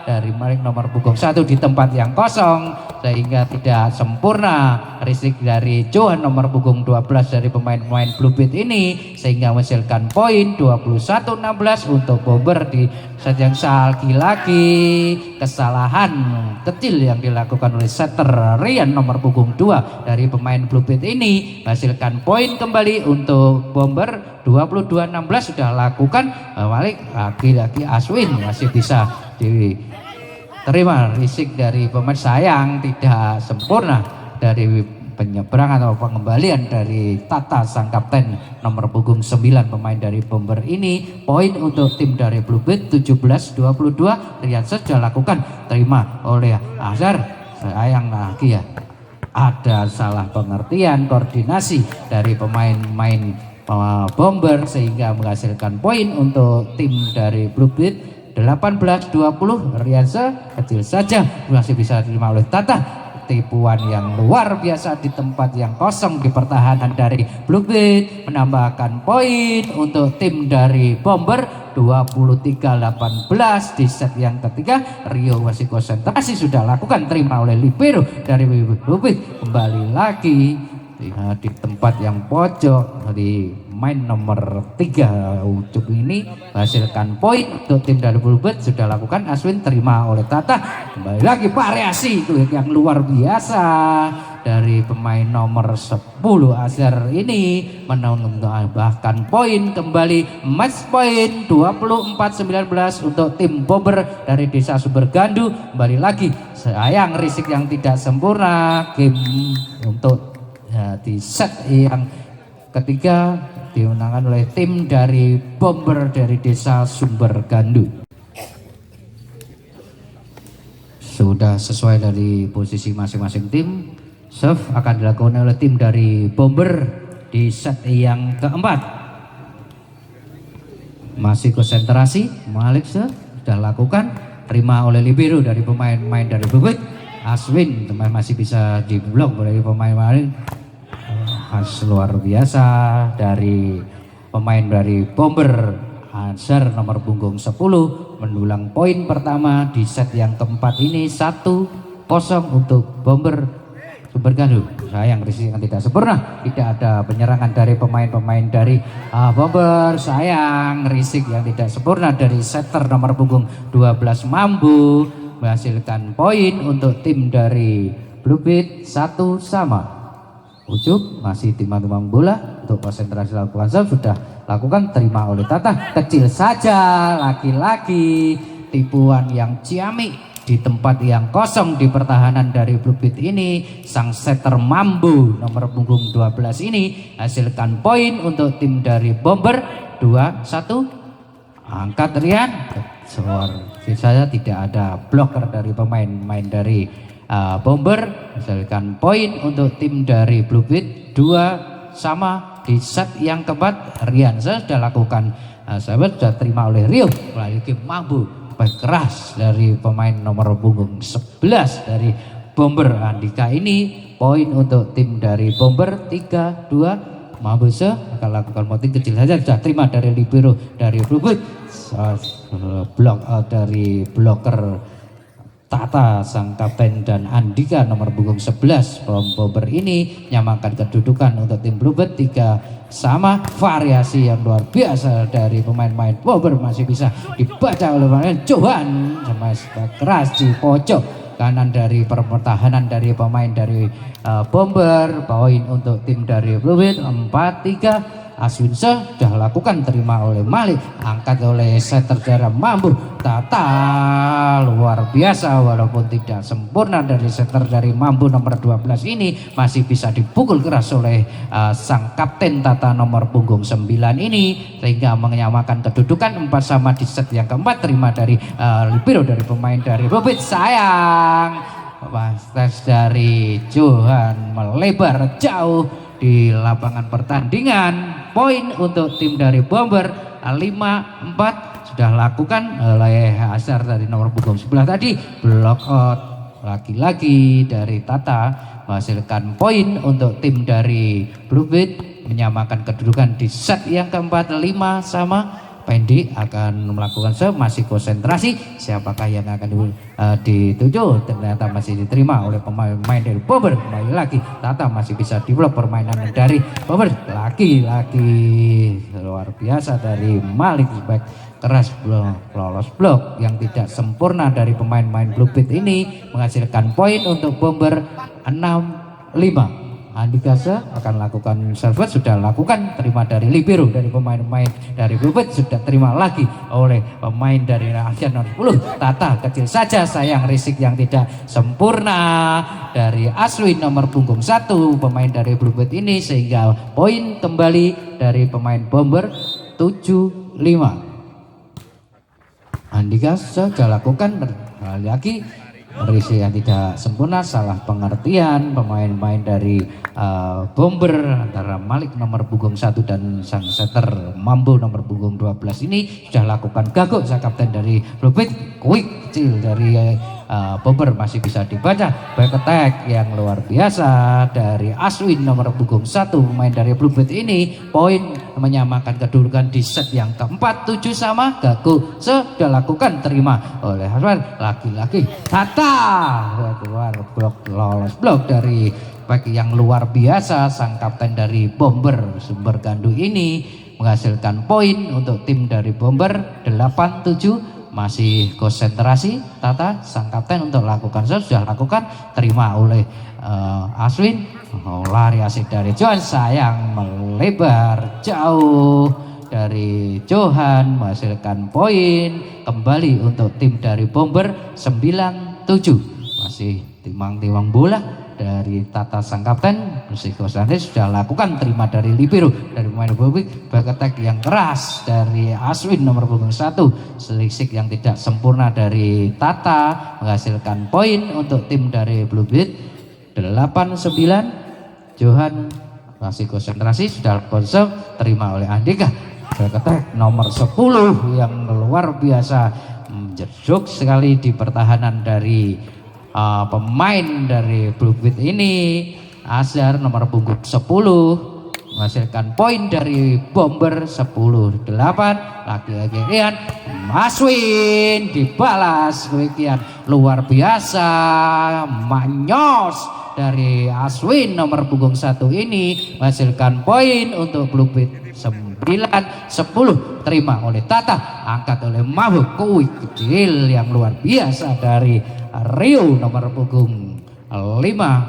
dari Malik nomor punggung 1 di tempat yang kosong sehingga tidak sempurna risik dari Johan nomor punggung 12 dari pemain-pemain Bluebit ini, sehingga menghasilkan poin 21-16 untuk Bomber. Di set yang lagi kesalahan kecil yang dilakukan oleh setter Rian nomor punggung 2 dari pemain Bluebit ini menghasilkan poin kembali untuk Bomber 22-16. Sudah lakukan balik lagi Aswin, masih bisa diterima risik dari pemain, sayang tidak sempurna dari penyeberangan atau pengembalian dari Tata sang kapten nomor punggung 9 pemain dari Bomber ini. Poin untuk tim dari Bluebit 17-22. Rian sudah lakukan, terima oleh Azhar, sayang lagi ya ada salah pengertian koordinasi dari pemain-pemain Bomber sehingga menghasilkan poin untuk tim dari Bluebit 18-20. Riansa kecil saja, masih bisa diterima oleh Tata. Tipuan yang luar biasa di tempat yang kosong di pertahanan dari Bluebit menambahkan poin untuk tim dari Bomber 23-18 di set yang ketiga. Rio masih konsentrasi, sudah lakukan, terima oleh Libero dari Bluebit. Kembali lagi di tempat yang pojok di main nomor 3 Ucup ini menghasilkan poin untuk tim dari Bluebit. Sudah lakukan, Aswin, terima oleh Tata. Kembali lagi variasi itu yang luar biasa dari pemain nomor 10 Azhar ini menambahkan poin kembali, match point 24-19 untuk tim Bomber dari Desa Sumbergandu. Kembali lagi, sayang risik yang tidak sempurna game untuk di set yang ketiga dimenangkan oleh tim dari Bomber dari Desa Sumbergandu. Sudah sesuai dari posisi masing-masing tim. Serve akan dilakukan oleh tim dari Bomber di set yang keempat. Masih konsentrasi, Malik sudah lakukan, terima oleh Libero dari pemain-pemain dari Bluebit. Aswin masih bisa diblok oleh pemain-pemain luar biasa dari pemain dari Bomber. Azhar nomor punggung 10 mendulang poin pertama di set yang keempat ini. 1-0 untuk Bomber Sumbergandu. Sayang risik yang tidak sempurna, tidak ada penyerangan dari pemain-pemain dari Bomber. Sayang risik yang tidak sempurna dari setter nomor punggung 12 Mambu menghasilkan poin untuk tim dari Bluebit 1-1. Ucup masih timang-timang bola untuk konsentrasi lakukan serve, sudah lakukan, terima oleh Tata. Kecil saja, laki-laki tipuan yang ciamik di tempat yang kosong di pertahanan dari Bluebit ini. Sang setter Mambu nomor punggung 12 ini hasilkan poin untuk tim dari Bomber 2-1. Angkat Rian, sisanya tidak ada blocker dari pemain-pemain dari Bomber. Hasilkan poin untuk tim dari Bluebit 2-2 di set yang keempat. Rian sudah lakukan sahabat, sudah terima oleh Rio. Lagi Mambu, baik keras dari pemain nomor punggung 11 dari Bomber. Andika ini poin untuk tim dari Bomber 3-2. Mabuse akan lakukan motif kecil saja, sudah terima dari Libero dari Bluebit. Blok dari blocker Tata sang kapten dan Andika nomor punggung 11 Bomber ini nyamakan kedudukan untuk tim Bluebit 3-3. Variasi yang luar biasa dari pemain-pemain Bomber masih bisa dibaca oleh pemain Johan, sama keras di pojok kanan dari pertahanan dari pemain dari Bomber. Poin untuk tim dari Bluebit 4-3. Aswin sudah lakukan, terima oleh Malik, angkat oleh setter dari Mambu. Tata luar biasa, walaupun tidak sempurna dari setter dari Mambu nomor 12 ini, masih bisa dipukul keras oleh sang kapten Tata nomor punggung 9 ini, sehingga menyamakan kedudukan 4 sama di set yang keempat. Terima dari libero dari pemain dari Bubit. Sayang, tes dari Johan melebar jauh di lapangan pertandingan. Poin untuk tim dari Bomber 5-4 sudah lakukan oleh Azhar dari nomor punggung 11 tadi. Block out lagi-lagi dari Tata menghasilkan poin untuk tim dari Bluebit, menyamakan kedudukan di set yang keempat 5 sama. Pendi akan melakukan serve, masih konsentrasi siapakah yang akan dituju, ternyata masih diterima oleh pemain dari Bomber. Kembali lagi Tata masih bisa diblok permainan dari Bomber, lagi-lagi luar biasa dari Malik, back keras lolos blok yang tidak sempurna dari pemain-pemain Bluebit ini, menghasilkan poin untuk Bomber 6-5. Andika akan lakukan serve, sudah lakukan, terima dari libero dari pemain-pemain dari Bluebit, sudah terima lagi oleh pemain dari Asian nomor 10. Tata kecil saja, sayang risik yang tidak sempurna dari Aswin nomor punggung 1 pemain dari Bluebit ini, sehingga poin kembali dari pemain Bomber 7-5. Andika sudah lakukan lagi, risik yang tidak sempurna, salah pengertian pemain-pemain dari Bomber antara Malik nomor punggung 1 dan sang setter Mambu nomor punggung 12 ini sudah lakukan gagok. Sang kapten dari Bluebit, quick kecil dari Bomber masih bisa dibaca, back attack yang luar biasa dari Aswin nomor punggung 1 pemain dari Bluebit ini. Poin menyamakan kedudukan di set yang keempat 7 sama. Gago sudah lakukan, terima oleh Aswin, lagi-lagi Tata keluar blok, lolos blok dari back yang luar biasa sang kapten dari Bomber Sumber Gandu ini, menghasilkan poin untuk tim dari Bomber 8-7. Masih konsentrasi Tata sang kapten untuk lakukan serve, sudah lakukan, terima oleh Aswin. Lari asik dari Johan, sayang melebar jauh dari Johan, menghasilkan poin kembali untuk tim dari Bomber 9-7. Masih timang-timang bola dari Tata sang kapten, Musiko Sandes sudah lakukan, terima dari libero dari pemain Bobik, back attack yang keras dari Aswin nomor punggung 1, selisik yang tidak sempurna dari Tata, menghasilkan poin untuk tim dari Bluebit 8-9. Johan masih konsentrasi, sudah konsep, terima oleh Andika, back attack nomor 10 yang luar biasa, menjeduk sekali di pertahanan dari pemain dari Bluebit ini. Azhar nomor punggung 10 menghasilkan poin dari Bomber 10-8. Lagi-lagi Rian, Aswin dibalas demikian, luar biasa manyos dari Aswin nomor punggung 1 ini, menghasilkan poin untuk Bluebit 9-10. Terima oleh Tata, angkat oleh Mabuk, kui kecil yang luar biasa dari Rio nomor punggung 5.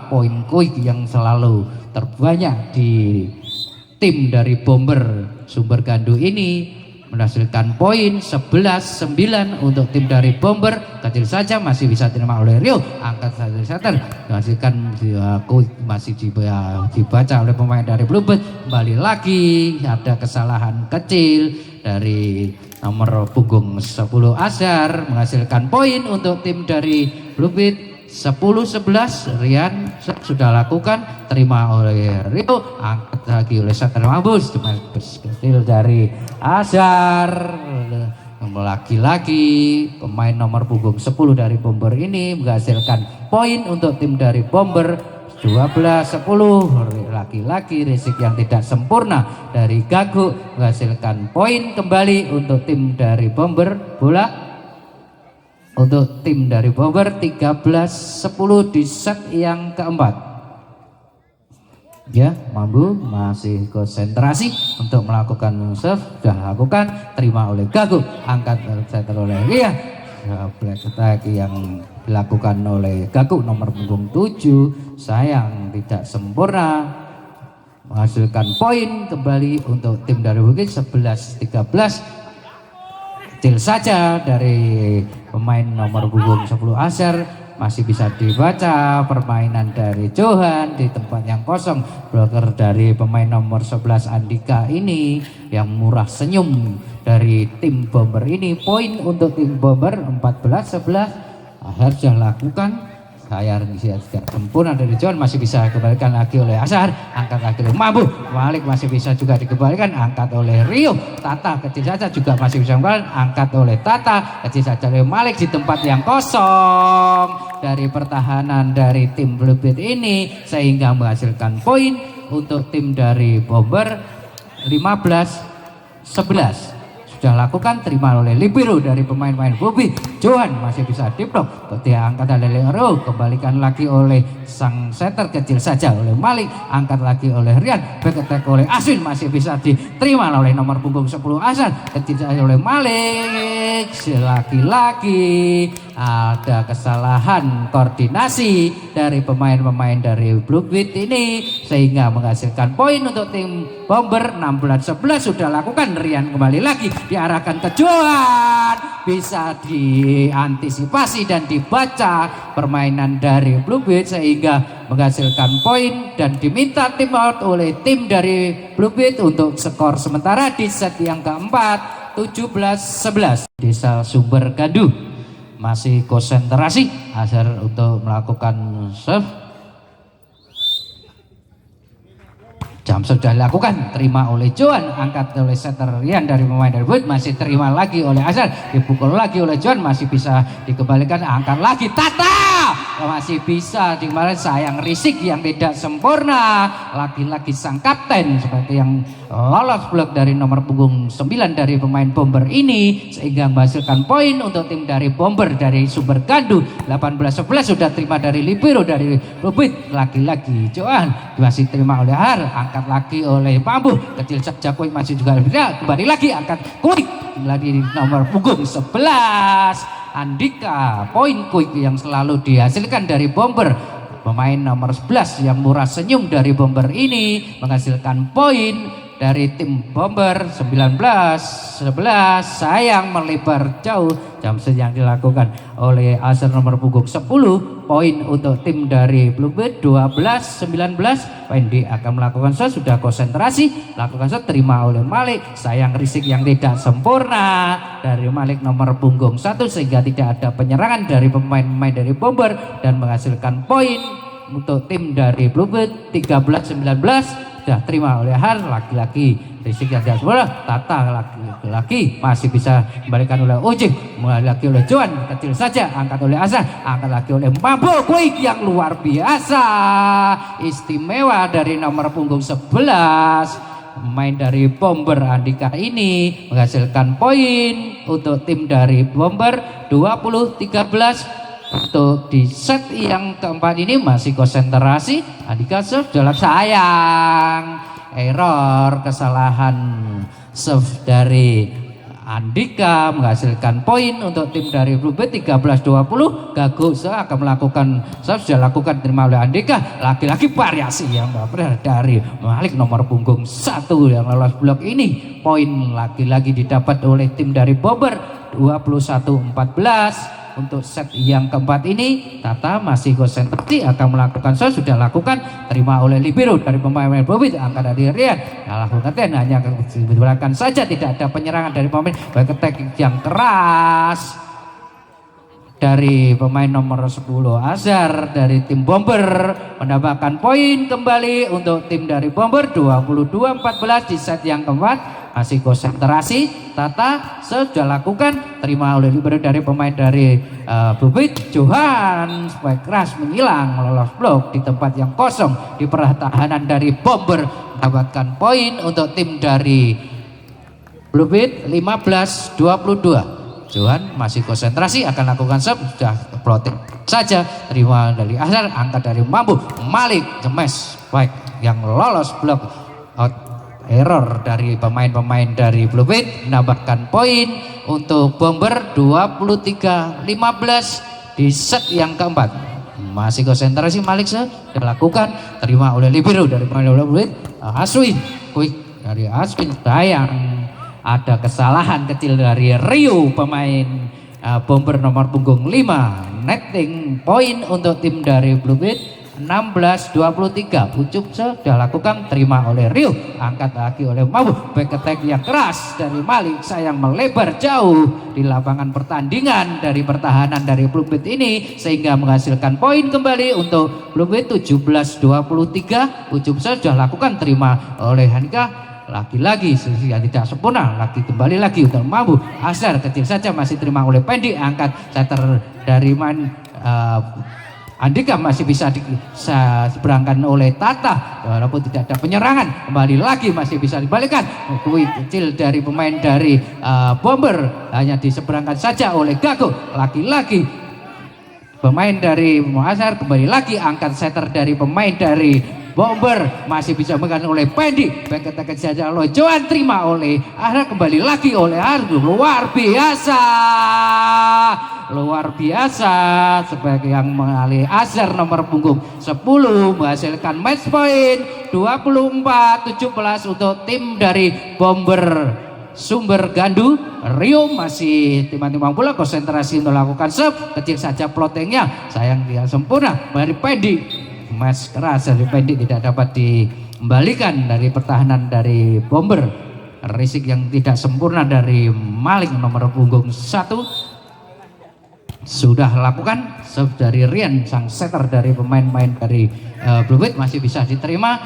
Poin kui yang selalu terbanyak di tim dari Bomber Sumber Gandu ini, menghasilkan poin 11-9 untuk tim dari Bomber. Kecil saja masih bisa terima oleh Rio, angkat satu setter, menghasilkan masih dibaca oleh pemain dari Bluebird. Kembali lagi ada kesalahan kecil dari nomor punggung 10 Azhar, menghasilkan poin untuk tim dari Bluebird 10-11. Rian sudah lakukan, terima oleh Rio, angkat lagi oleh setter Mabus, kecil dari Azhar. Lagi-lagi pemain nomor punggung 10 dari Bomber ini menghasilkan poin untuk tim dari Bomber 12-10. Lagi-lagi risik yang tidak sempurna dari Gago menghasilkan poin kembali untuk tim dari Bomber. Bola untuk tim dari Bomber 13-10 di set yang keempat. Ya, Mambu masih konsentrasi untuk melakukan serve, sudah lakukan, terima oleh Gago, angkat setter oleh Ria. Black attack yang dilakukan oleh Gago nomor punggung 7, sayang tidak sempurna. menghasilkan poin kembali untuk tim dari Bukit 11-13. Kecil saja dari pemain nomor punggung 10 Azhar, masih bisa dibaca permainan dari Johan di tempat yang kosong. Bloker dari pemain nomor 11 Andika ini yang murah senyum dari tim Bomber ini. Poin untuk tim Bomber 14-11. Azhar sudah lakukan Hayar tidak sempurna dari John, masih bisa dikembalikan lagi oleh Azhar, angkat lagi oleh Mambu. Malik masih bisa juga dikembalikan, angkat oleh Rio. Tata kecil saja juga masih bisa dikembalikan, angkat oleh Tata, kecil saja oleh Malik di tempat yang kosong dari pertahanan dari tim Blue Beat ini, sehingga menghasilkan poin untuk tim dari Bomber 15-11. Sudah lakukan, terima oleh libero dari pemain-pemain Bobby. Johan masih bisa diblok, dia angkat oleh Lero, kembalikan lagi oleh sang setter, kecil saja oleh Malik, angkat lagi oleh Rian, back attack oleh Aswin, masih bisa diterima oleh nomor punggung 10 Hasan, kecil saja oleh Malik. Lagi-lagi ada kesalahan koordinasi dari pemain-pemain dari Blue Beat ini, sehingga menghasilkan poin untuk tim Bomber 16-11. Sudah lakukan, Rian kembali lagi diarahkan ke Johan, bisa diantisipasi dan dibaca permainan dari Blue Beat sehingga menghasilkan poin dan diminta tim out oleh tim dari Blue Beat untuk skor sementara di set yang keempat 17-11. Desa Sumber Gaduh masih konsentrasi Azhar untuk melakukan serve. Jam sudah dilakukan, terima oleh Johan, angkat oleh setter Rian dari pemain dari Wood, masih terima lagi oleh Azhar, dipukul lagi oleh Johan, masih bisa dikembalikan, angkat lagi Tata, masih bisa dikembalikan, sayang risik yang tidak sempurna, lagi-lagi sang kapten seperti yang lolos blok dari nomor punggung 9 dari pemain Bomber ini, sehingga menghasilkan poin untuk tim dari Bomber dari Sumber Gaduh 18-11. Sudah terima dari libero dari Rubit, lagi-lagi Johan masih terima oleh Har, angkat lagi oleh Mambu, kecil saja Kuik masih juga bisa, kembali lagi angkat Kuik lagi di nomor punggung 11 Andika. Poin Kuik yang selalu dihasilkan dari Bomber, pemain nomor 11 yang murah senyum dari Bomber ini menghasilkan poin dari tim Bomber 19-11. Sayang melebar jauh jam yang dilakukan oleh Azhar nomor punggung 10. Poin untuk tim dari Bluebird 12-19. Wendy akan melakukan shot, sudah konsentrasi, lakukan shot, terima oleh Malik. Sayang risik yang tidak sempurna dari Malik nomor punggung 1 sehingga tidak ada penyerangan dari pemain-pemain dari Bomber dan menghasilkan poin untuk tim dari Bluebird 13-19. Sudah terima oleh Har, laki-laki risik yang tidak sempurna. Tata laki-laki masih bisa kembalikan oleh Uji, mulai lagi oleh Johan, kecil saja angkat oleh Azhar, angkat lagi oleh Mambo. Kuik yang luar biasa istimewa dari nomor punggung 11 pemain dari Bomber Andika ini menghasilkan poin untuk tim dari Bomber 20-13. Untuk di set yang keempat ini masih konsentrasi. Andika serve dalam, sayang error, kesalahan serve dari Andika menghasilkan poin untuk tim dari Bluebird 13-20. Gagus akan melakukan serve, sudah lakukan, terima oleh Andika. Lagi-lagi variasi yang dari Malik nomor punggung 1 yang lolos blok ini. Poin lagi-lagi didapat oleh tim dari Bomber 21-14. Untuk set yang keempat ini Tata masih konsentrasi akan melakukan shot, sudah lakukan, terima oleh libero dari pemain Bobby, angkat dari Rian, lakukan hanya dibelakang saja, tidak ada penyerangan dari pemain, back attack yang keras dari pemain nomor 10 Azhar dari tim Bomber mendapatkan poin kembali untuk tim dari Bomber 22-14 di set yang keempat. Masih konsentrasi, Tata sudah lakukan, terima oleh libero dari pemain dari Bubit. Johan spike keras menghilang, lolos blok di tempat yang kosong di pertahanan dari Bomber, mendapatkan poin untuk tim dari Bluebird 15-22. Johan masih konsentrasi akan lakukan serve, sudah protek saja, terima dari Azhar, angkat dari Mambu. Malik jemes spike yang lolos blok out. Error dari pemain-pemain dari Bluebird menambahkan poin untuk Bomber 23-15 di set yang keempat. masih konsentrasi Malik dilakukan, terima oleh libero dari pemain Blue Aswin, quick dari Aswin, sayang ada kesalahan kecil dari Rio pemain Bomber nomor punggung 5. Netting poin untuk tim dari Blue 16-23. Ucup sudah lakukan, terima oleh Rio, angkat lagi oleh Mabu, back attack yang keras dari Malik, sayang melebar jauh di lapangan pertandingan dari pertahanan dari Blue ini sehingga menghasilkan poin kembali untuk Blue 17-23. Ucup sudah lakukan, terima oleh Hanika, lagi-lagi sisi yang tidak sempurna, lagi kembali lagi untuk Mabu. Asar kecil saja masih terima oleh Pendi, angkat setter dari Andika masih bisa diseberangkan oleh Tata walaupun tidak ada penyerangan, kembali lagi masih bisa dibalikan. Quick kecil dari pemain dari Bomber hanya diseberangkan saja oleh Gago, lagi-lagi pemain dari Muasar, kembali lagi angkat setter dari pemain dari Bomber masih bisa megang oleh Pendi, back attack saja oleh Joan, terima oleh Ahra, kembali lagi oleh Ardu. Luar biasa sebagai yang mengalih Azhar nomor punggung 10 menghasilkan match point 24-17 untuk tim dari Bomber Sumber Gandu. Rio masih timang-timang bola, konsentrasi untuk melakukan serve, kecil saja plottingnya, sayang tidak sempurna dari Pendi. Match keras dari Pendi tidak dapat dikembalikan dari pertahanan dari Bomber. Risik yang tidak sempurna dari Malik nomor punggung 1 sudah lakukan serve dari Rian, sang setter dari pemain-pemain dari Blue masih bisa diterima,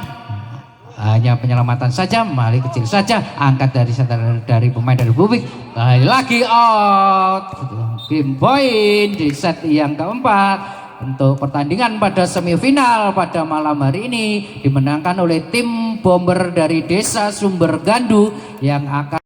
hanya penyelamatan saja. Malik kecil saja, angkat dari setter dari pemain dari Blue lagi out. Game point di set yang keempat untuk pertandingan pada semifinal pada malam hari ini dimenangkan oleh tim Bomber dari Desa Sumber Gandu yang akan